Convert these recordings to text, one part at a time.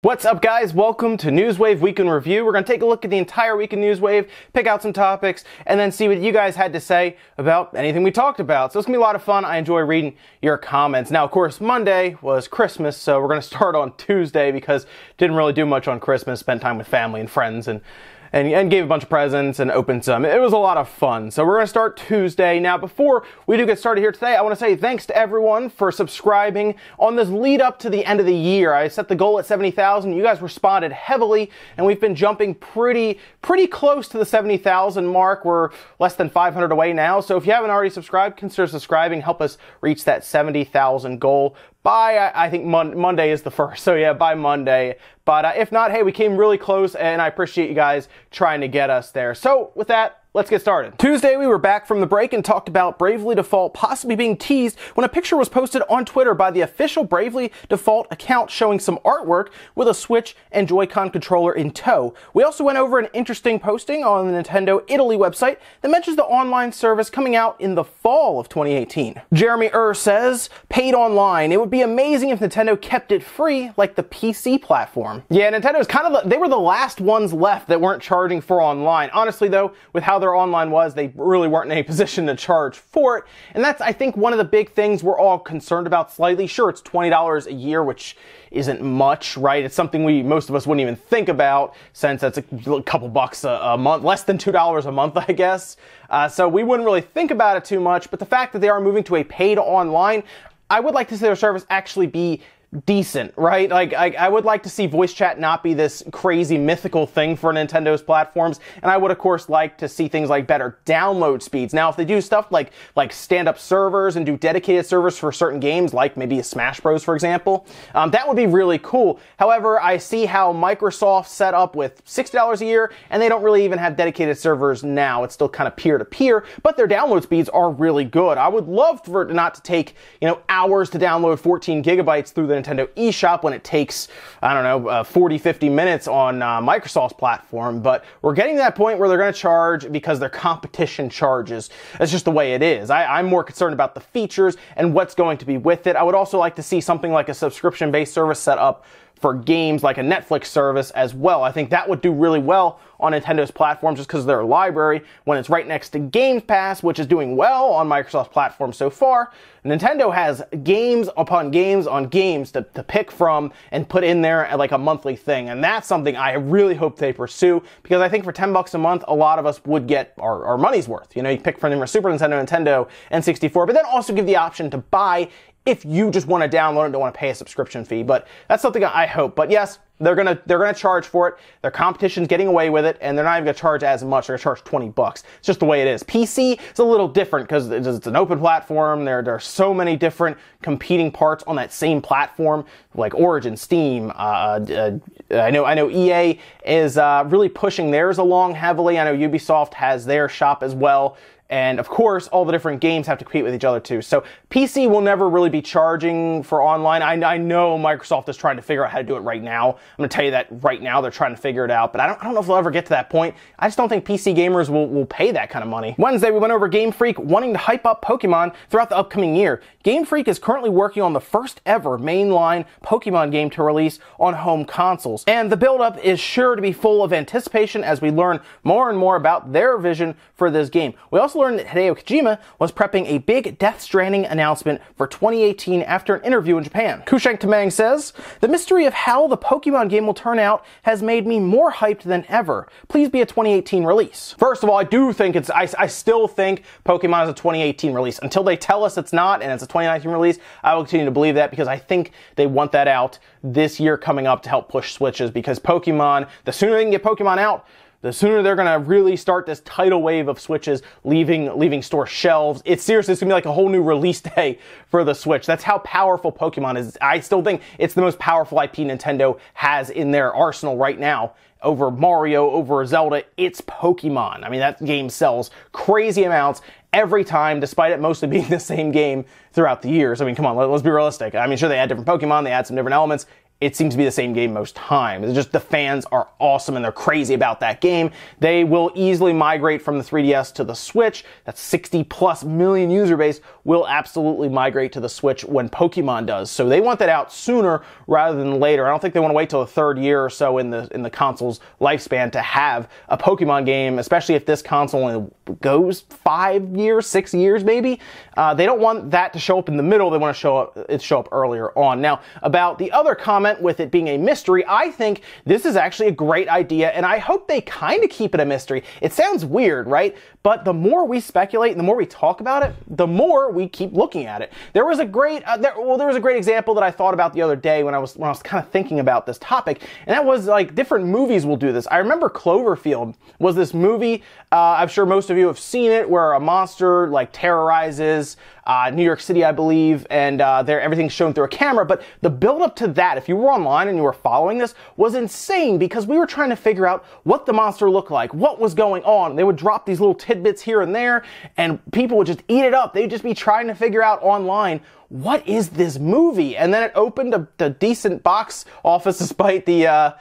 What's up, guys? Welcome to Newswave Week in Review. We're going to take a look at the entire week in Newswave, pick out some topics, and then see what you guys had to say about anything we talked about. So it's going to be a lot of fun. I enjoy reading your comments. Now, of course, Monday was Christmas, so we're going to start on Tuesday because didn't really do much on Christmas, spent time with family and friends, and gave a bunch of presents and opened some. It was a lot of fun. So we're going to start Tuesday. Now, before we do get started here today, I want to say thanks to everyone for subscribing on this lead up to the end of the year. I set the goal at 70,000. You guys responded heavily, and we've been jumping pretty close to the 70,000 mark. We're less than 500 away now. So if you haven't already subscribed, consider subscribing. Help us reach that 70,000 goal. By, I think Monday is the first, so yeah, by Monday. But if not, hey, we came really close, and I appreciate you guys trying to get us there. So with that, let's get started. Tuesday, we were back from the break and talked about Bravely Default possibly being teased when a picture was posted on Twitter by the official Bravely Default account showing some artwork with a Switch and Joy-Con controller in tow. We also went over an interesting posting on the Nintendo Italy website that mentions the online service coming out in the fall of 2018. Jeremy says, paid online. It would be amazing if Nintendo kept it free like the PC platform. Yeah, Nintendo's they were the last ones left that weren't charging for online. Honestly, though, with how their online was, they really weren't in a position to charge for it. And that's, I think, one of the big things we're all concerned about slightly. Sure, it's $20 a year, which isn't much, right? It's something most of us wouldn't even think about, since that's a couple bucks a month, less than $2 a month, I guess. So we wouldn't really think about it too much, but the fact that they are moving to a paid online, I would like to see their service actually be decent, right? Like, I would like to see voice chat not be this crazy mythical thing for Nintendo's platforms, and I would, of course, like to see things like better download speeds. Now, if they do stuff like stand-up servers and do dedicated servers for certain games, like maybe a Smash Bros, for example, that would be really cool. However, I see how Microsoft set up with $60 a year, and they don't really even have dedicated servers now. It's still kind of peer-to-peer, but their download speeds are really good. I would love for it not to take, hours to download 14 gigabytes through the Nintendo eShop when it takes, 40, 50 minutes on Microsoft's platform, but we're getting to that point where they're going to charge because their competition charges. That's just the way it is. I'm more concerned about the features and what's going to be with it. I would also like to see something like a subscription-based service set up for games, like a Netflix service as well. I think that would do really well on Nintendo's platform just because of their library, when it's right next to Game Pass, which is doing well on Microsoft's platform so far. Nintendo has games upon games on games to pick from and put in there like a monthly thing, and that's something I really hope they pursue, because I think for $10 a month, a lot of us would get our money's worth. You pick from Super Nintendo, Nintendo, N64, but then also give the option to buy if you just want to download and don't want to pay a subscription fee. But that's something I hope. But yes, they're gonna charge for it. Their competition's getting away with it, and they're not even gonna charge as much. They're gonna charge $20. It's just the way it is. PC is a little different because it's an open platform. There are so many different competing parts on that same platform, like Origin, Steam. I know EA is really pushing theirs along heavily. I know Ubisoft has their shop as well. And of course, all the different games have to compete with each other too. So PC will never really be charging for online. I know Microsoft is trying to figure out how to do it right now. I'm going to tell you that right now they're trying to figure it out, but I don't know if they'll ever get to that point. I just don't think PC gamers will pay that kind of money. Wednesday, we went over Game Freak wanting to hype up Pokemon throughout the upcoming year. Game Freak is currently working on the first ever mainline Pokemon game to release on home consoles. And the build-up is sure to be full of anticipation as we learn more and more about their vision for this game. We also learned that Hideo Kojima was prepping a big Death Stranding announcement for 2018 after an interview in Japan. Kushank Tamang says, "The mystery of how the Pokemon game will turn out has made me more hyped than ever. Please be a 2018 release." First of all, I still think Pokemon is a 2018 release. Until they tell us it's not and it's a 2019 release, I will continue to believe that, because I think they want that out this year coming up to help push Switches, because Pokemon, the sooner they can get Pokemon out, the sooner they're going to really start this tidal wave of Switches leaving store shelves. It's going to be like a whole new release day for the Switch. That's how powerful Pokemon is. I still think it's the most powerful IP Nintendo has in their arsenal right now. Over Mario, over Zelda, it's Pokemon. I mean, that game sells crazy amounts every time, despite it mostly being the same game throughout the years. I mean, come on, let's be realistic. I mean, sure, they add different Pokemon, they add some different elements. it seems to be the same game most times. It's just the fans are awesome and they're crazy about that game. They will easily migrate from the 3DS to the Switch. That 60 plus million user base will absolutely migrate to the Switch when Pokemon does. So they want that out sooner rather than later. I don't think they want to wait till the third year or so in the console's lifespan to have a Pokemon game, especially if this console only goes 5 years, 6 years maybe. They don't want that to show up in the middle. They want to show up earlier on. Now, about the other comment with it being a mystery, I think this is actually a great idea, and I hope they kind of keep it a mystery. It sounds weird, right? But the more we speculate and the more we talk about it, the more we keep looking at it. There was a great example that I thought about the other day when I was kind of thinking about this topic, and that was like different movies will do this. I remember Cloverfield was this movie. I'm sure most of you have seen it, where a monster like terrorizes New York City, I believe, and everything's shown through a camera. But the build up to that, if you were online and you were following this, was insane because we were trying to figure out what the monster looked like, what was going on. They would drop these little tidbits here and there, and people would just eat it up. They'd just be trying to figure out online, what is this movie? And then it opened a decent box office despite the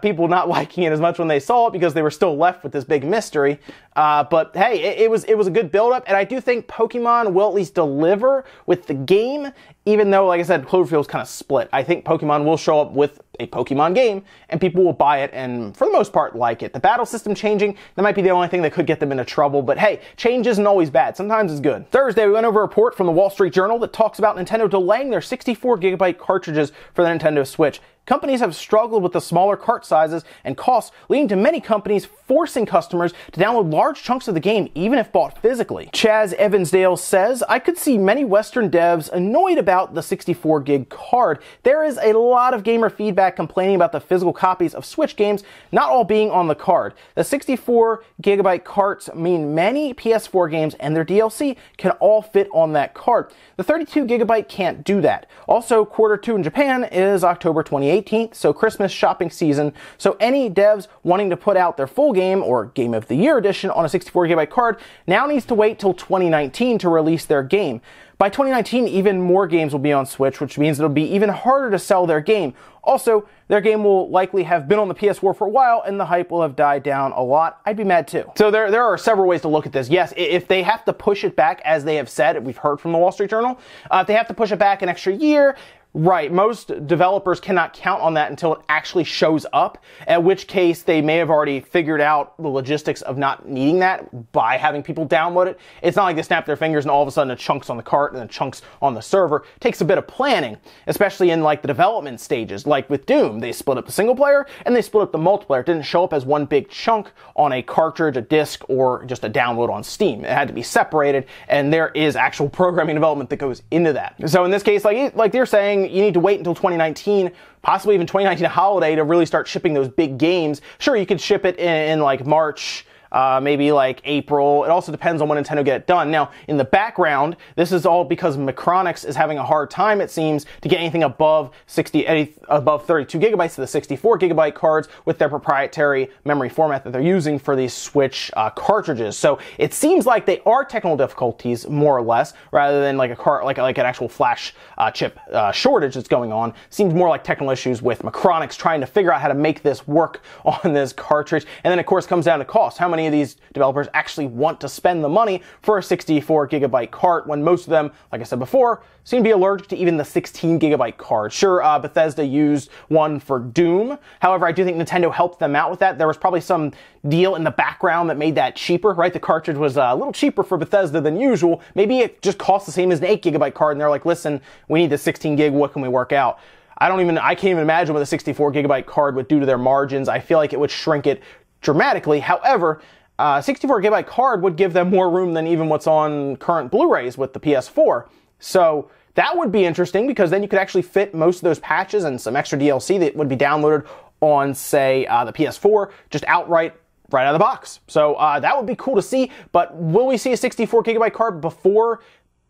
people not liking it as much when they saw it because they were still left with this big mystery. But hey, it was a good build-up, and I do think Pokemon will at least deliver with the game, even though, like I said, Cloverfield's kind of split. I think Pokemon will show up with a Pokemon game, and people will buy it, and for the most part, like it. The battle system changing, that might be the only thing that could get them into trouble, but hey, change isn't always bad. Sometimes it's good. Thursday, we went over a report from the Wall Street Journal that talks about Nintendo delaying their 64GB cartridges for the Nintendo Switch. Companies have struggled with the smaller cart sizes and costs, leading to many companies forcing customers to download large chunks of the game, even if bought physically. Chaz Evansdale says, I could see many Western devs annoyed about the 64GB card. There is a lot of gamer feedback complaining about the physical copies of Switch games not all being on the card. The 64GB carts mean many PS4 games and their DLC can all fit on that card. The 32GB can't do that. Also, Q2 in Japan is October 2018, so Christmas shopping season. So any devs wanting to put out their full game or Game of the Year edition on a 64GB card now needs to wait till 2019 to release their game. By 2019, even more games will be on Switch, which means it'll be even harder to sell their game. Also, their game will likely have been on the PS4 for a while, and the hype will have died down a lot. I'd be mad too. So there are several ways to look at this. Yes, if they have to push it back, as they have said, we've heard from the Wall Street Journal, if they have to push it back an extra year, right, most developers cannot count on that until it actually shows up, at which case they may have already figured out the logistics of not needing that by having people download it. It's not like they snap their fingers and all of a sudden it chunks on the cart and then chunks on the server. It takes a bit of planning, especially in like the development stages. Like with Doom, they split up the single player and they split up the multiplayer. It didn't show up as one big chunk on a cartridge, a disc, or just a download on Steam. It had to be separated, and there is actual programming development that goes into that. So in this case, like they're saying, you need to wait until 2019, possibly even 2019 holiday, to really start shipping those big games. Sure, you could ship it in like March, maybe like April. It also depends on when Nintendo get it done. Now, in the background, this is all because Micronix is having a hard time, it seems, to get anything above 32GB to the 64GB cards with their proprietary memory format that they're using for these Switch cartridges. So it seems like they are technical difficulties, more or less, rather than like an actual flash chip shortage that's going on. Seems more like technical issues with Micronix trying to figure out how to make this work on this cartridge. And then, of course, comes down to cost. How many of these developers actually want to spend the money for a 64GB cart when most of them, like I said before, seem to be allergic to even the 16GB card. Sure, Bethesda used one for Doom. However, I do think Nintendo helped them out with that. There was probably some deal in the background that made that cheaper, right? The cartridge was a little cheaper for Bethesda than usual. Maybe it just cost the same as an 8GB card, and they're like, listen, we need the 16GB, what can we work out? I can't even imagine what a 64GB card would do to their margins. I feel like it would shrink it dramatically. However, 64GB card would give them more room than even what's on current Blu-rays with the PS4. So that would be interesting, because then you could actually fit most of those patches and some extra DLC that would be downloaded on, say, the PS4, just outright right out of the box. So that would be cool to see, but will we see a 64GB card before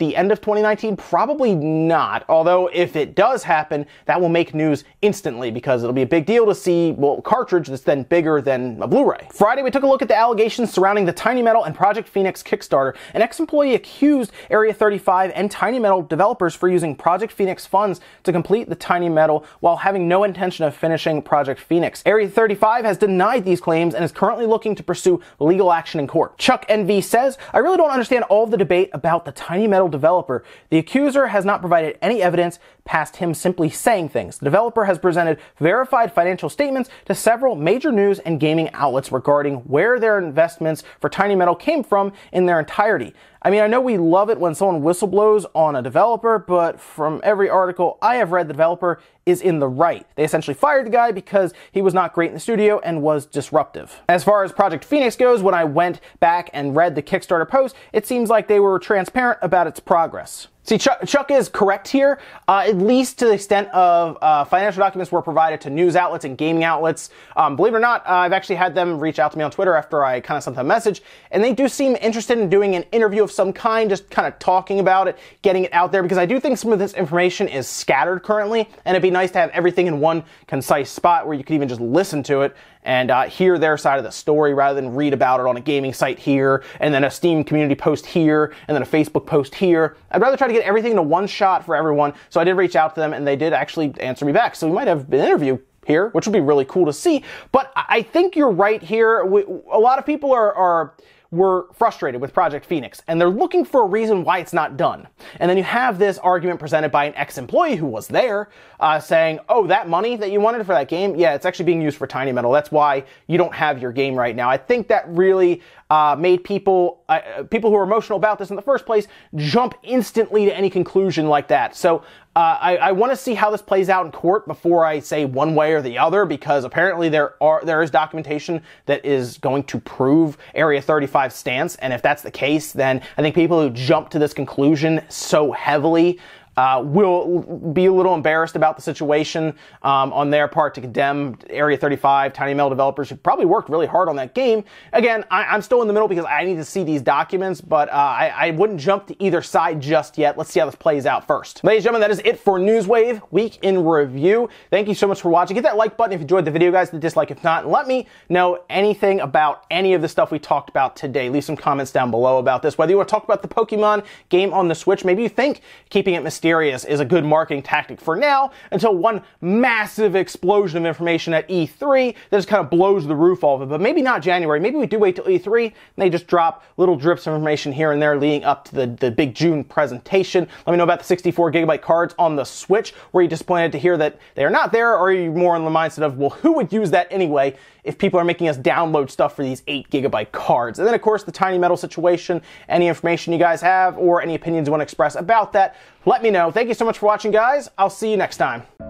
the end of 2019? Probably not. Although if it does happen, that will make news instantly because it'll be a big deal to see, well, a cartridge that's then bigger than a Blu-ray. Friday, we took a look at the allegations surrounding the Tiny Metal and Project Phoenix Kickstarter. An ex-employee accused Area 35 and Tiny Metal developers for using Project Phoenix funds to complete the Tiny Metal while having no intention of finishing Project Phoenix. Area 35 has denied these claims and is currently looking to pursue legal action in court. Chuck NV says, "I really don't understand all of the debate about the Tiny Metal developer. The accuser has not provided any evidence past him simply saying things. The developer has presented verified financial statements to several major news and gaming outlets regarding where their investments for Tiny Metal came from in their entirety. I mean, I know we love it when someone whistleblows on a developer, but from every article I have read, the developer is in the right. They essentially fired the guy because he was not great in the studio and was disruptive." As far as Project Phoenix goes, when I went back and read the Kickstarter post, it seems like they were transparent about its progress. See, Chuck is correct here, at least to the extent of financial documents were provided to news outlets and gaming outlets. Believe it or not, I've actually had them reach out to me on Twitter after I kind of sent them a message, and they do seem interested in doing an interview of some kind, just kind of talking about it, getting it out there, because I do think some of this information is scattered currently, and it'd be nice to have everything in one concise spot where you could even just listen to it and hear their side of the story rather than read about it on a gaming site here, and then a Steam community post here, and then a Facebook post here. I'd rather try to get everything into one shot for everyone, so I did reach out to them, and they did actually answer me back. So we might have an interview here, which would be really cool to see. But I think you're right here. A lot of people were frustrated with Project Phoenix, and they're looking for a reason why it's not done. And then you have this argument presented by an ex-employee who was there, saying, oh, that money that you wanted for that game, yeah, it's actually being used for Tiny Metal. That's why you don't have your game right now. I think that really made people who are emotional about this in the first place jump instantly to any conclusion like that. So I want to see how this plays out in court before I say one way or the other, because apparently there is documentation that is going to prove Area 35's stance, and if that's the case, then I think people who jump to this conclusion so heavily will be a little embarrassed about the situation on their part to condemn Area 35, Tiny Metal developers who probably worked really hard on that game. Again, I'm still in the middle because I need to see these documents, but I wouldn't jump to either side just yet. Let's see how this plays out first. Ladies and gentlemen, that is it for Newswave Week in Review. Thank you so much for watching. Hit that like button if you enjoyed the video, guys. The dislike if not. And let me know anything about any of the stuff we talked about today. Leave some comments down below about this. Whether you want to talk about the Pokemon game on the Switch, maybe you think keeping it mysterious is a good marketing tactic for now until one massive explosion of information at E3 that just kind of blows the roof off of it. But maybe not January. Maybe we do wait till E3 and they just drop little drips of information here and there leading up to the big June presentation. Let me know about the 64 gigabyte cards on the Switch. Were you disappointed to hear that they are not there, or are you more in the mindset of, well, who would use that anyway if people are making us download stuff for these 8 gigabyte cards? And then, of course, the Tiny Metal situation. Any information you guys have or any opinions you want to express about that, let me know. Thank you so much for watching, guys. I'll see you next time.